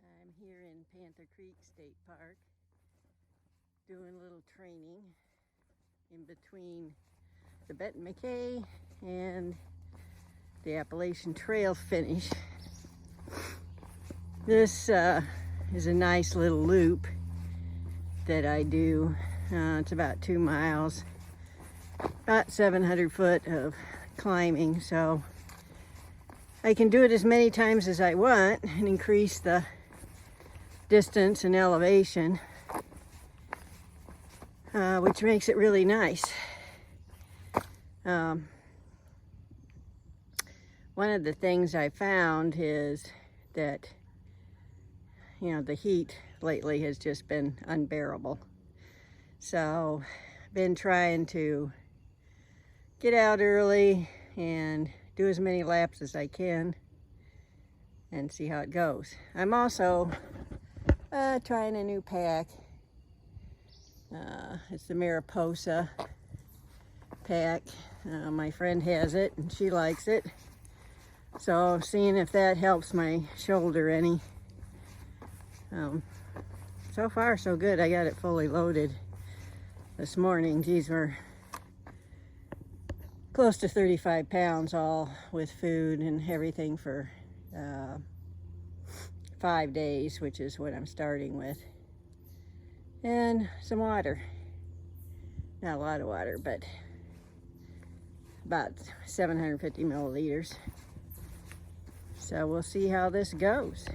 Well, I'm here in Panther Creek State Park doing a little training in between the Benton McKay and the Appalachian Trail finish. This is a nice little loop that I do. It's about 2 miles, about 700 foot of climbing, so I can do it as many times as I want and increase the distance and elevation, which makes it really nice. One of the things I found is that, the heat lately has just been unbearable. So I've been trying to get out early and do as many laps as I can and see how it goes. I'm also trying a new pack. It's the Mariposa pack. My friend has it and she likes it. So I'm seeing if that helps my shoulder any. So far so good. I got it fully loaded this morning. These were close to 35 pounds, all with food and everything for 5 days, which is what I'm starting with. And some water. Not a lot of water, but about 750 milliliters. So we'll see how this goes.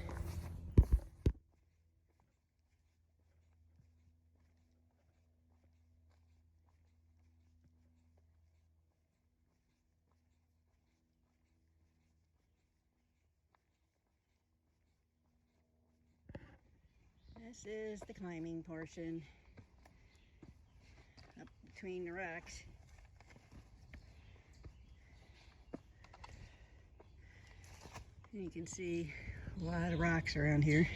This is the climbing portion up between the rocks. And you can see a lot of rocks around here.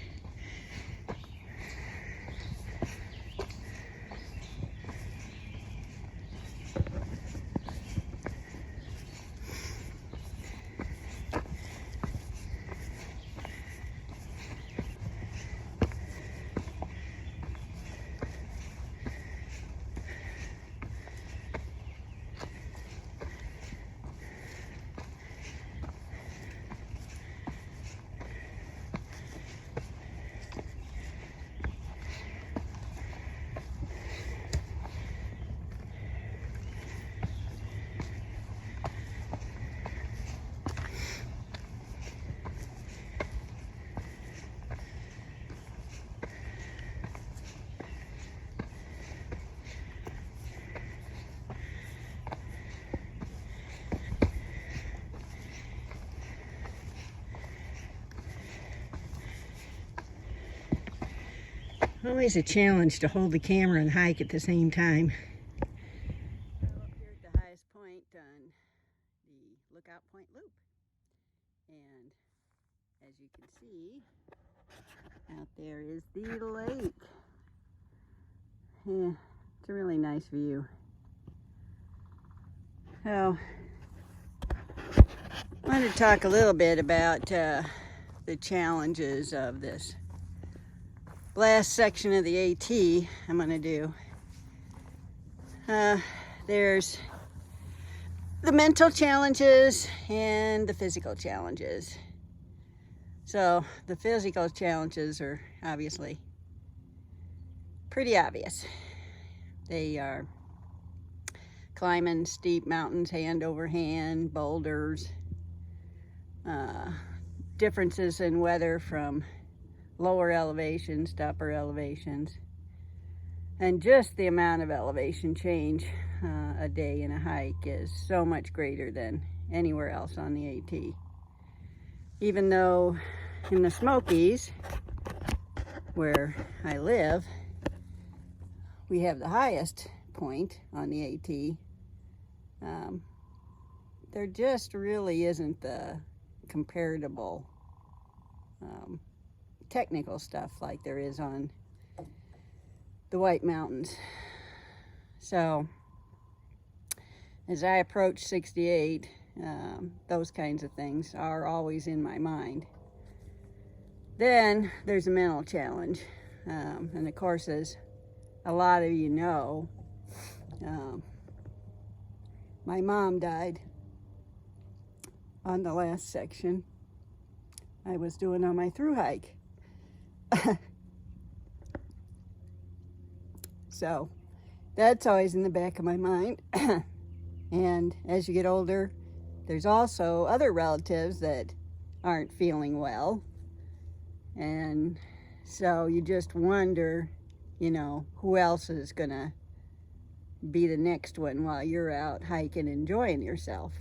Always a challenge to hold the camera and hike at the same time. Up here at the highest point on the Lookout Point Loop. And as you can see, out there is the lake. Yeah, it's a really nice view. So, I want to talk a little bit about the challenges of this last section of the AT I'm going to do. There's the mental challenges and the physical challenges. So the physical challenges are obviously pretty obvious. They are climbing steep mountains hand over hand, boulders, differences in weather from lower elevations to upper elevations, and just the amount of elevation change a day in a hike is so much greater than anywhere else on the AT. Even though in the Smokies, where I live, we have the highest point on the AT, there just really isn't the comparable technical stuff like there is on the White Mountains. So as I approach 68, those kinds of things are always in my mind. Then there's a mental challenge, and of course, as a lot of you know, my mom died on the last section I was doing on my through hike. So that's always in the back of my mind. And as you get older, there's also other relatives that aren't feeling well. And so you just wonder, you know, who else is gonna be the next one while you're out hiking, enjoying yourself.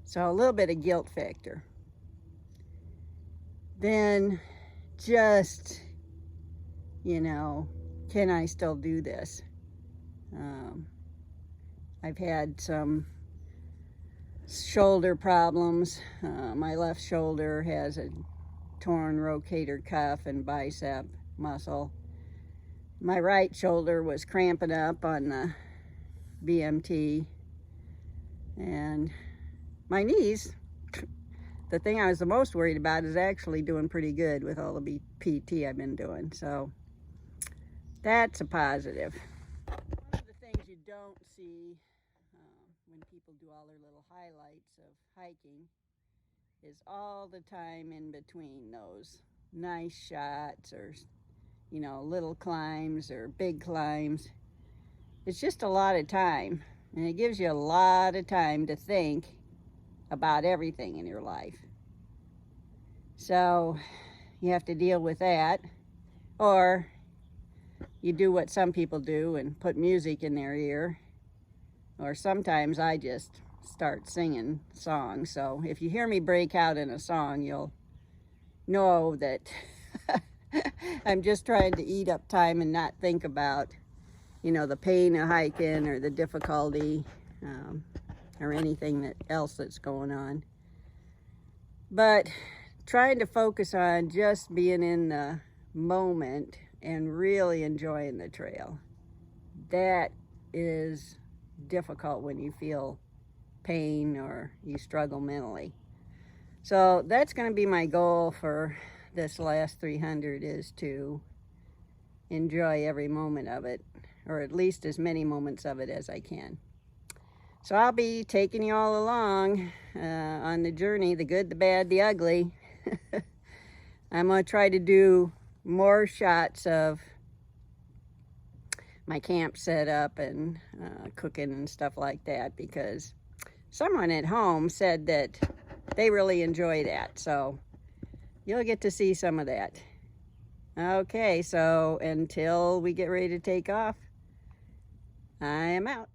So a little bit of guilt factor. Then just, you know, can I still do this? I've had some shoulder problems. My left shoulder has a torn rotator cuff and bicep muscle. My right shoulder was cramping up on the BMT, and my knees, the thing I was the most worried about, is actually doing pretty good with all the PT I've been doing. So that's a positive. One of the things you don't see when people do all their little highlights of hiking is all the time in between those nice shots, or, you know, little climbs or big climbs. It's just a lot of time, and it gives you a lot of time to think about everything in your life. So you have to deal with that, or you do what some people do and put music in their ear, or sometimes I just start singing songs. So if you hear me break out in a song, you'll know that I'm just trying to eat up time and not think about, you know, the pain of hiking or the difficulty, or anything else that's going on. But trying to focus on just being in the moment and really enjoying the trail. That is difficult when you feel pain or you struggle mentally. So that's going to be my goal for this last 300, is to enjoy every moment of it, or at least as many moments of it as I can. So I'll be taking you all along on the journey, the good, the bad, the ugly. I'm going to try to do more shots of my camp setup and cooking and stuff like that, because someone at home said that they really enjoy that. So you'll get to see some of that. Okay, so until we get ready to take off, I am out.